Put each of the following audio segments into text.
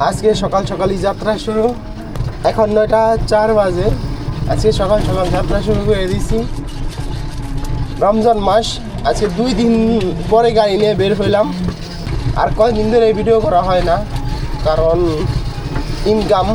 আজকে সকাল সকালই যাত্রা শুরু। এখন 9:04 বাজে। আজকে সকাল সকাল যাত্রা শুরু করে দিয়েছি। রমজান মাস, আজকে 2 দিন পরে গাড়ি নিয়ে বের হইলাম। আর কয়েকদিন ধরে ভিডিও করা হয় না, কারণ ইনকাম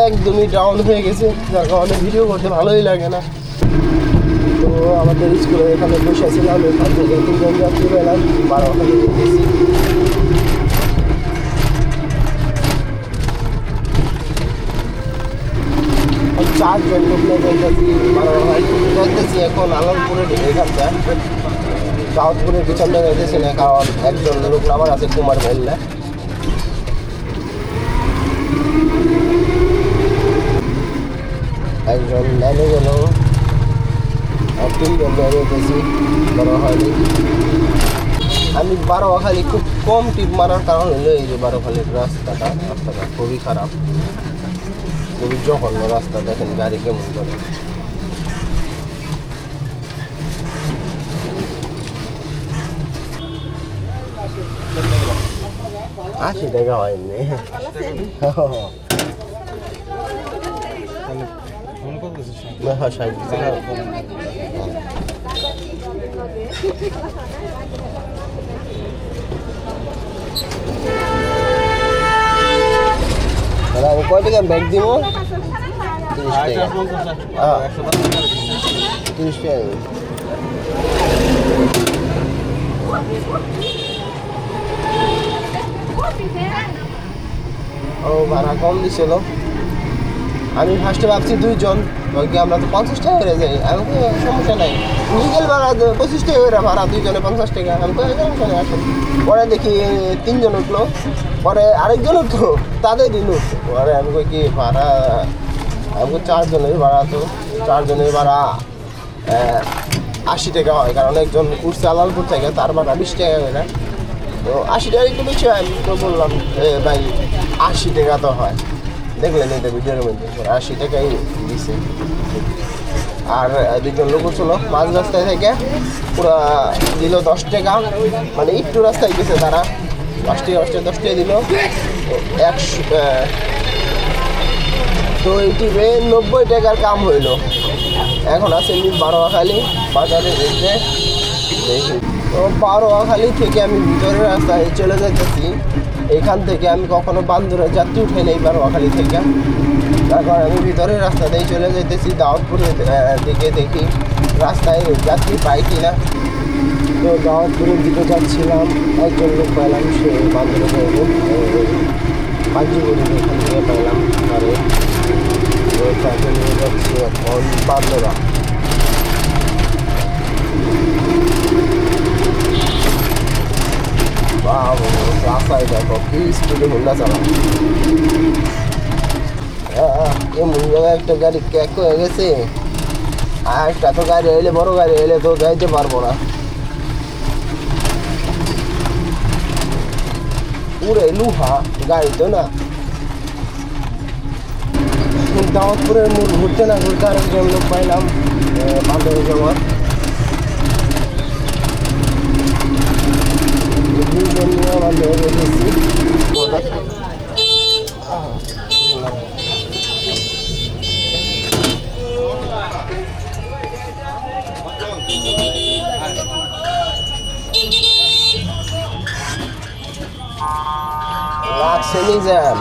একদমই ডাউন হয়ে গেছে, যার কারণে ভিডিও করতে ভালোই লাগে না। তো আমাদের স্কুলে এখানে বসেছিলাম, এখান থেকে 3জন যাত্রী পেলাম, 12খালি গেছি। চারজন লোক যাইতেছি এখন আলমপুরের এখানটা, দাউদপুরের পিছনটা যাইতেছি না, কারণ একজন লোক নামার আছে কুমার মেল্লা। একজন নেমে গেল আর 3জন যাইতেছি, বড় হয়নি। আমি বারোয়াখালী খুব কম টিপ মারার কারণ হলো এই যে বারোয়াখালীর রাস্তাটা খুবই খারাপ, খুবই জঘন্য রাস্তা। দেখেন গাড়ি কেমন করে। আশি টাকা হয়নি। আমি কয় টাকা ব্যাগ দিব? 30 টাকা। 30 টাকা। ও ভাড়া কম দিছিল। আমি ফার্স্টে ভাবছি 2জন, আমরা তো 50 টাকা করে যাই। আমি তো সমস্যা নাই, লিগেল ভাড়া 25 টাকা করে ভাড়া, 2জনে 50 টাকা। আমি তো সমস্যা নেই, আসুন। পরে দেখি 3জন উঠলো, পরে আরেকজন উঠলো, তাদের দিন উঠলো। পরে আমি কই কি ভাড়া, আমি 4জনের ভাড়া, তো 4জনের ভাড়া 80 টাকা হয়, কারণ একজন উঠছে আলালপুর থেকে, তার ভাড়া 20 টাকা করে। তো 80 টাকা একটু বেশি হয়। আমি তো বললাম ভাই 80 টাকা তো হয়, দেখলেন এটা ভিডিওর মধ্যে 80 টাকাই দিছে। আর 2জন লোক ছিল মাঝ রাস্তায় থেকে, পুরো দিল 10 টাকা, মানে একটু রাস্তায় গেছে তারা, 10 টাকা দিল। 100 তো এইটিতে 90 টাকার কাম হইল। এখন আছে বারোয়াখালী বাজারে যেতে দেখি। তো বারোয়াখালী থেকে আমি ভিতরের রাস্তায় চলে যাইতেছি। এখান থেকে আমি কখনো বান্দরের যাত্রী উঠে নেই বারোয়াখালী থেকে, তারপর আমি ভিতরের রাস্তা দিয়ে চলে যেতেছি দাউদপুরের দিকে। দেখি রাস্তায় যাত্রী পাই কিনা। তো দাউদপুরের দিকে যাচ্ছিলাম, একজন লোক পাইলাম, সে বান্দরে যাইব পাঞ্জিগুড়ির এখান থেকে পাইলাম। আরে তাকে নিয়ে যাচ্ছি এখন বান্দরা। রাস্তায় দেখো কি স্পিডে হুন্ডা চালা। এমন জায়গায় একটা গাড়ি ক্যাক হয়ে গেছে, আর একটা তো গাড়ি এলে, বড় গাড়ি এলে তো যাইতে পারবো না। পুরে লুহা গাড়ি তো না। দাউদপুরের মোড় ঘুরতে না ঘুরতে আরেকজন লোক পাইলাম বান্দরে যাওয়ার। 2জন নিয়ে বান্দরে গেছি। লাগছেনি জ্যাম,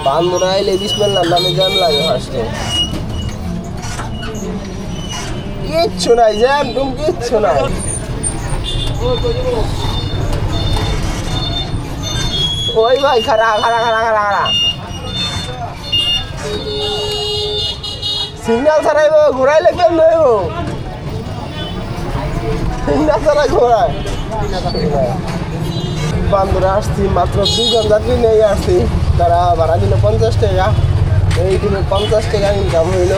বান্দরা এলে বিসমিল্লাহর নামে জ্যাম লাগে ফার্স্টে। কিচ্ছু নাই জ্যাম টুম, কিচ্ছু নাই। ওই ভাই খারা সিগন্যাল ছাড়াইব, ঘুরাইলে কেমন হইব? সিগন্যাল ছাড়াই ঘোরায়। বান্দরে আসছি, মাত্র 2জন যাত্রী নিয়ে আসছি, তারা ভাড়া দিল 50 টাকা। এই দিনে 50 টাকা ইনকাম হইল।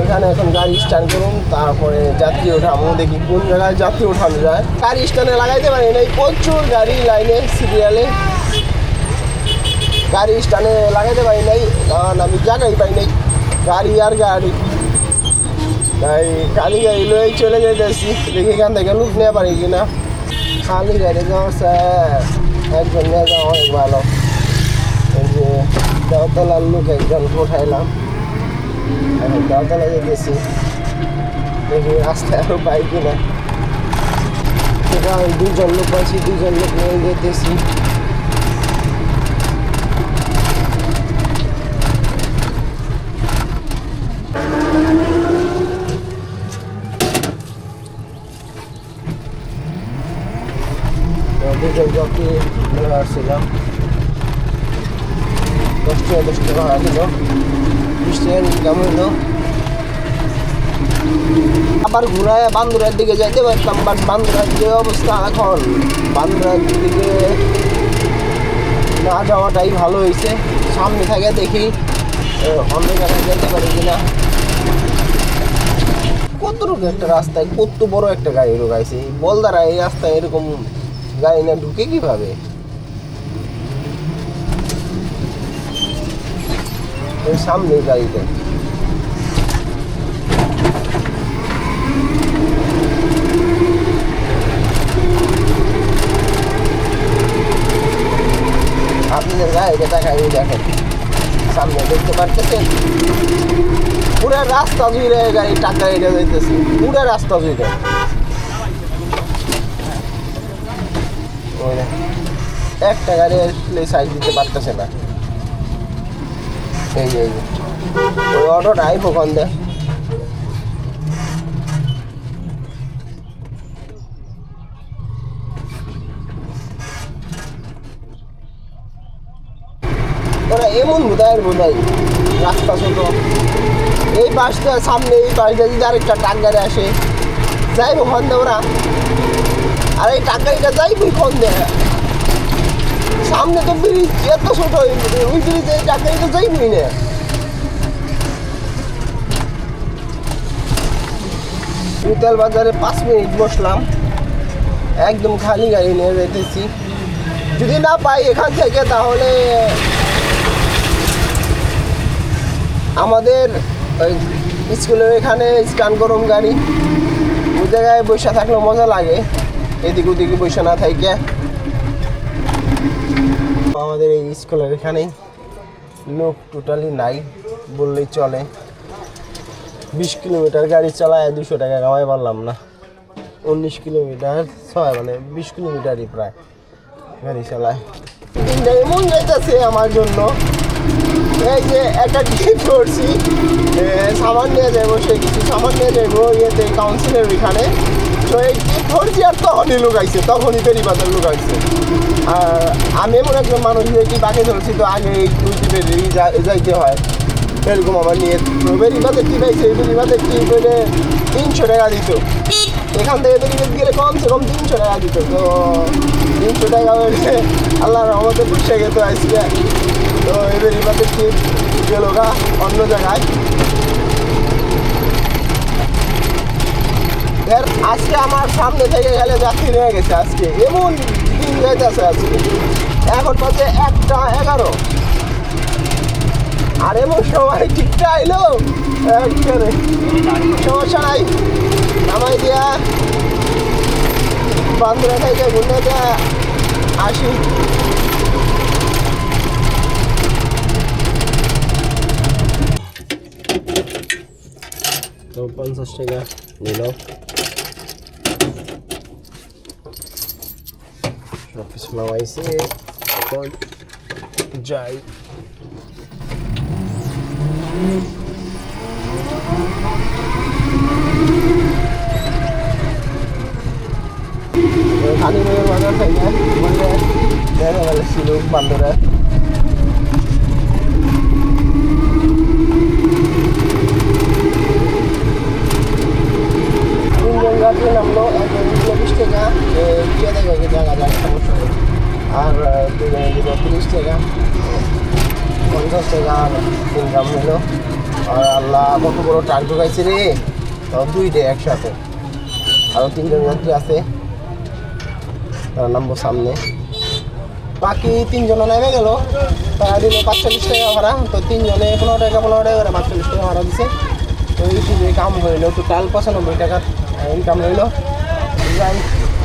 এখানে এখন গাড়ি স্ট্যান্ড করুন, তারপরে যাত্রী ওঠামো, দেখি কোন জায়গায় যাত্রী ওঠানো যায়। গাড়ি স্ট্যান্ডে লাগাইতে পারি নাই, প্রচুর গাড়ি লাইনে সিরিয়ালে। গাড়ি স্ট্যান্ডে লাগাইতে পারি নাই, কারণ আমি জায়গাই পাই নাই। গাড়ি আর গাড়ি, তাই খালি গাড়ি লয়ে চলে যাইতেছি, দেখি এখান থেকে লুক নিয়ে পারি কিনা। খালি গাড়ি যাওয়া একজন ভালো। এই যে দেওতলার লোক একজন উঠাইলাম, এখন দেওতলা যেতেছি, দেখি রাস্তায় আরো পাই কিনা। সেটা আমি 2জন লোক আছি, 2জন লোক নিয়ে যেতেছি। দুজন জকি আসছিলাম, 10 টাকা ভাড়া দিল, 20 টাকা ইনকাম হইলো। আবার ঘুরায় বান্দুরার দিকে যাইতে পারতাম, বাট বান্দুরার যে অবস্থা এখন, বান্দুরার দিকে না যাওয়াটাই ভালো হয়েছে। সামনে থেকে দেখি অন্য জায়গায় যেতে পারি কিনা। কতটুকু একটা রাস্তায় কত বড় একটা গাড়ি ঢুকাইছে, বলদারা এই রাস্তায় এরকম গাড়ি না ঢুকে কিভাবে? সামনে গাড়িতে আপনাদের গাড়িতে তাকাই দেখেন, সামনে দেখতে পারতেছেন পুরো রাস্তা জুড়ে গাড়ি টাকা এটা যাইতেছে, পুরো রাস্তা জুড়ে। একটা গাড়ি সাইড দিতে পারতেছে না। এই যে ওই অটোটা আইব ওখান দিয়ে। ওরা এমন বোধহয় রাস্তা ছোট, এই পাশটা সামনে, এই পাশটা যদি আরেকটা ট্রাক গাড়ি আসে যাইব ওখান দিয়ে ওরা, আর এই ট্রাক গাড়িটা যাইবই ওখান দিয়ে। সামনে তো ব্রিজ এত ছোট, ওই ব্রিজে এই ট্রাক গাড়িটা যাইবই না। উতাল বাজারে 5 মিনিট বসলাম, একদম খালি গাড়ি নিয়ে যেতেছি। যদি না পাই এখান থেকে তাহলে আমাদের স্কুলের এখানে স্ট্যান্ড গরম গাড়ি, ওই জায়গায় বসে থাকলে মজা লাগে, এদিক ওদিকে বসে না থাকে। আমাদের এই স্কুলের এখানেই লোক টোটালি নাই বললেই চলে। 20 কিলোমিটার গাড়ি চালায় 200 টাকা কামাই পারলাম না। 19 কিলোমিটার 6 মানে 20 কিলোমিটারই প্রায় গাড়ি চালায়। এমন যাইতেছে আমার জন্য, এই যে একটা টিকিট করছি, সামান নিয়ে যাবো, সে কিছু সামান নিয়ে যাবো ইয়েতে কাউন্সিলের ওইখানে। তো এই টিকিট ধরছি আর তখনই লোক আইছে, তখনই বেরিবাদের লোক আইছে। আর আমি এমন একজন মানুষ কি বাকি ধরছি, তো আগে একটু যাইতে হয়, এরকম আমার নিয়ে। তো বেরিবাদের টিপ আইছে, বেরিবাদের টিপ বলে 300 টাকা দিত। এখান থেকে বেরিবাদ গেলে কমসে কম 300 টাকা দিত। তো 300 টাকা বলছে আল্লাহর রহমতে পুষে গেত আজকে। তো এবার এবারে কি গেল গা অন্য জায়গায়। আজকে আমার সামনে থেকে গেলে যাত্রী নিয়ে গেছে, আজকে এমন দিন যাইতেছে। আজকে এখন বাজে 1:11, আর এমন সময় ঠিকটা আইলো, সমস্যা নাই, নামাই দিয়া বান্দরা থেকে ঘুরে দিয়া আসি। 50 টাকা নিল, সব কিছু নামাইছি, এখন যাই। খালি মেয়ের বাজার থেকে বললে দেখা গেল ছিল বান্দরে। যাত্রী নামলো, 20 টাকা দিয়ে দেবে জায়গা যায়, সমস্যা নেই। আর 30 টাকা, 50 টাকা ইনকাম হলো। আর আল্লাহ কত বড় ট্রাক ঢুকাইছে রে, তাও 2টে একসাথে। আরও 3জন যাত্রী আছে, তারা নামবো সামনে। বাকি 3জন নেমে গেল, তারা দিল 45 টাকা ভাড়া। তো 3জনে 15 টাকা করে 45 টাকা ভাড়া দিছে। তো এই যে কাম হইলো, টোটাল 95 টাকার ইনকাম হইলো। যাই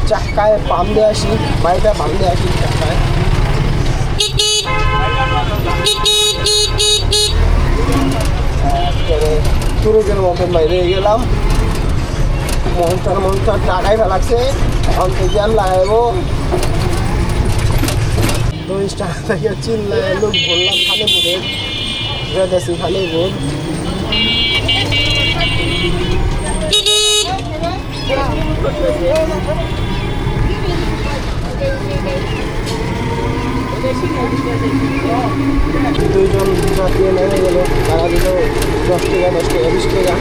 চাক্কায় পাম দিয়ে আসি, বাড়িটা পাম দিয়ে আসি চাক্কায়। সুরজের মতন বাইরে গেলাম, মনটার টাকাই ফেলাচ্ছে। এখন থেকে আর লাগাইবো 20 টাকা থেকে চিল্লায় লোক বললাম খালি বোধে দেশি খালি বোধ। দুইজন যাত্রী নেমে গেল, তারা দিল 10 টাকা 10 টাকা 20 টাকা।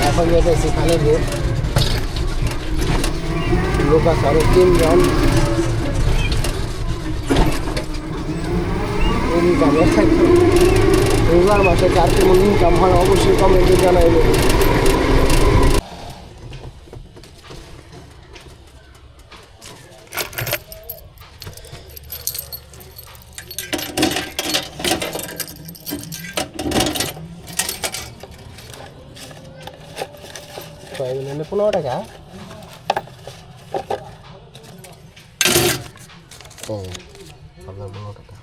এখন যেতেছি খালি বোধ, লোক আছে আরো 3 জন। রোজার মাসে কার কেমন ইনকাম হয় অবশ্যই কমেন্টে জানাইবে। সয়াবিন 15 টাকা। ও আপনার 15 টাকা।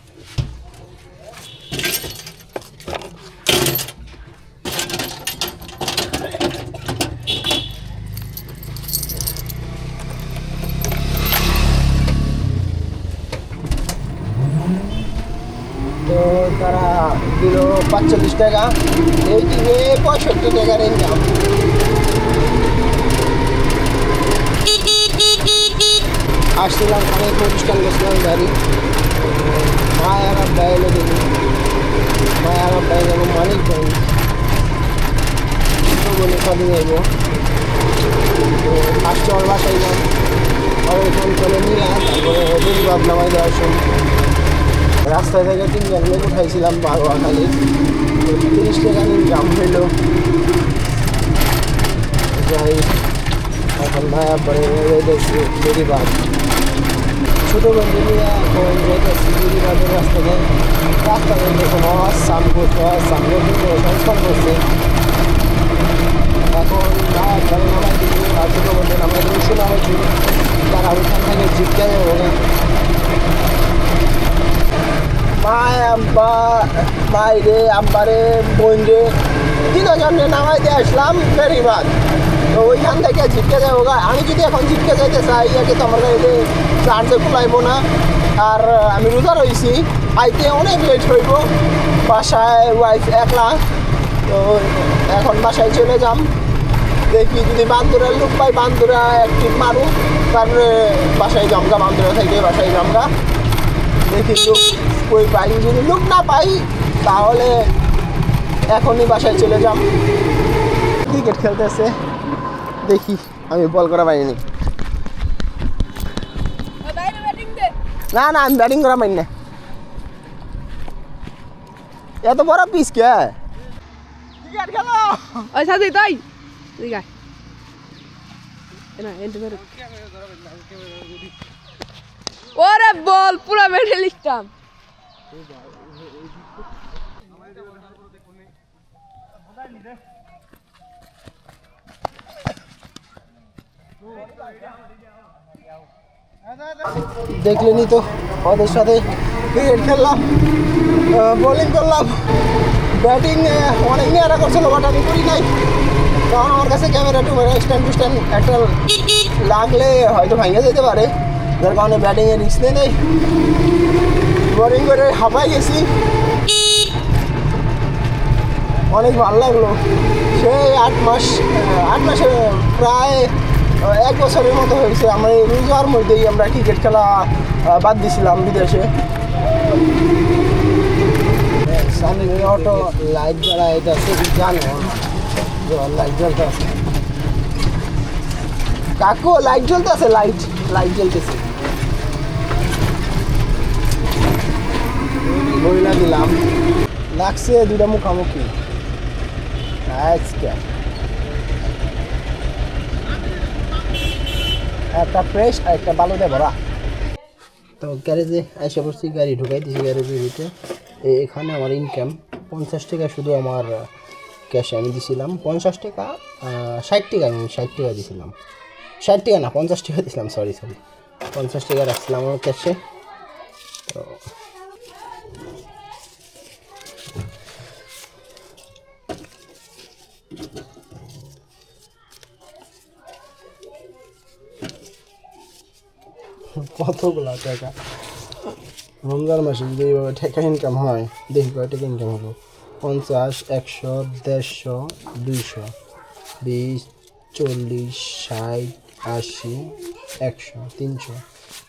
তো তারা দিল 45 টাকা, এই দিকে 65 টাকার ইনকাম। আসছিলাম খানে প্রতিষ্ঠান গেছিলাম গাড়ি, মায়ের আব্বাই এলো দেখি, মায়ের আব্বাই যাবো মানিকগঞ্জ, বলে সাথে যাইব। তো ফার্স্টে ওর বাসায় যান, ওর ফোন করে নিয়ে তারপরে বেশিরভাগ নামাই দেওয়ার সময় রাস্তায় থেকে 3 জন লোক উঠাইছিলাম বাগুয়াখালী, 30 টাকা ইনকাম হইল। যাই এখন ভাইয়া পরে দেখছি বেরিবাদ, ছোটো বন্ধু নিয়ে এখন যেতেছি বেরিবাদের রাস্তাতে। রাস্তাতে দেখুন সামগুট সংস্কার করছে। এখন ভাইয়া পরে নামাই দিবি আর ছোটো বন্ধু নামাই দিবি, নামাই দিবি তারা ওইখান থেকে জিজ্ঞা যাবো না। মায়েরে আব্বারে বোন রে 3 জনে নামাই দিয়ে আসলাম বেরিবাদ। তো ওইখান থেকে জিজ্ঞা যাবো। আমি যদি এখন জিজ্ঞা যাইতে চাই ইয়াকে তো আমার গাড়িতে চার্জে খোলাইবো না, আর আমি রোজা রয়েছি, আইতে অনেক লেট হইব, বাসায় ওয়াইফ একলা। তো এখন বাসায় চলে যাম, দেখি যদি বান্দুরার লোক পাই বান্দুরা একটি মারু, তারপরে বাসায় জমগা, বান্দুরা থেকে বাসায় জমগা। দেখি লোক কই পাই, যদি লোক না পাই তাহলে এখনই বাসায় চলে যাম। ক্রিকেট খেলতেছে, দেখি আমি বল করা পারিনি। না না আমি ব্যাটিং করা পারি না, এত বড় পিস কে ক্রিকেট খেলো। ওই সাথে তাই ওরে বল পুরা মেডেল লিখতাম। দেখলেনি তো ওদের সাথে ক্রিকেট খেললাম, বোলিং করলাম, ব্যাটিং অনেক নিয়ে আরা করছিল, বাট আমি করি নাই, কারণ আমার কাছে ক্যামেরা স্ট্যান্ড টু স্ট্যান্ড একটা লাগলে হয়তো ভেঙে যেতে পারে, যার কারণে ব্যাটিংয়ে রিস্ক নেই। বোলিং করে হাঁপাই গেছি, অনেক ভালো লাগলো। সেই 8 মাসে প্রায় 1 বছরের মতো হয়েছে। আমরা এই রোজার মধ্যেই আমরা ক্রিকেট খেলা বাদ দিয়েছিলাম বিদেশে। সামনে অটো লাইট জ্বালা, এটা জানো লাইট জ্বলতে আছে, কাকু লাইট জ্বলতে আছে, লাইট জ্বলতেছে, বইলা দিলাম, লাগছে 2টা মুখামুখি। আজকে একটা ফ্রেশ আর একটা বালুতে ভরা। তো গ্যারেজে এসে পড়ছি, গাড়ি ঢুকাই দিয়েছি গ্যারেজের ভিতরে। এখানে আমার ইনকাম 50 টাকা শুধু আমার ক্যাশে আমি দিয়েছিলাম, 50 টাকা 60 টাকা আমি 60 টাকা দিয়েছিলাম, 60 টাকা না 50 টাকা দিয়েছিলাম, সরি 50 টাকা রাখছিলাম আমার ক্যাশে। তো কতগুলা টাকা রমজান মাসে যদি এইভাবে টাকা ইনকাম হয় দেখি কয় টাকা ইনকাম হলো 50 100 150 200 20 40 60 80 100 300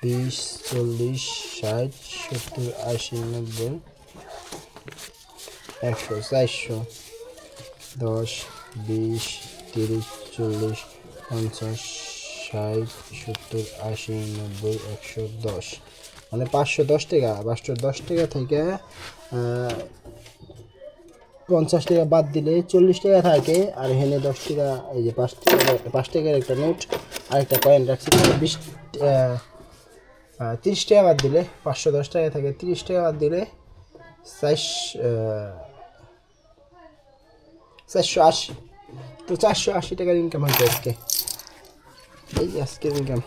20 40 60 70 80 90 100 400 10 20 30 40 50 60 70 80 90 110 মানে 510 টাকা 510 টাকা থেকে 50 টাকা বাদ দিলে 40 টাকা থাকে আর এখানে 10 টাকা এই যে 5 টাকার একটা নোট আর একটা কয়েন রাখছি 20 30 টাকা বাদ দিলে 510 টাকা থাকে 30 টাকা বাদ দিলে 480 তো 480 টাকার ইনকাম হয়েছে আজকে এই আজকের ইনকাম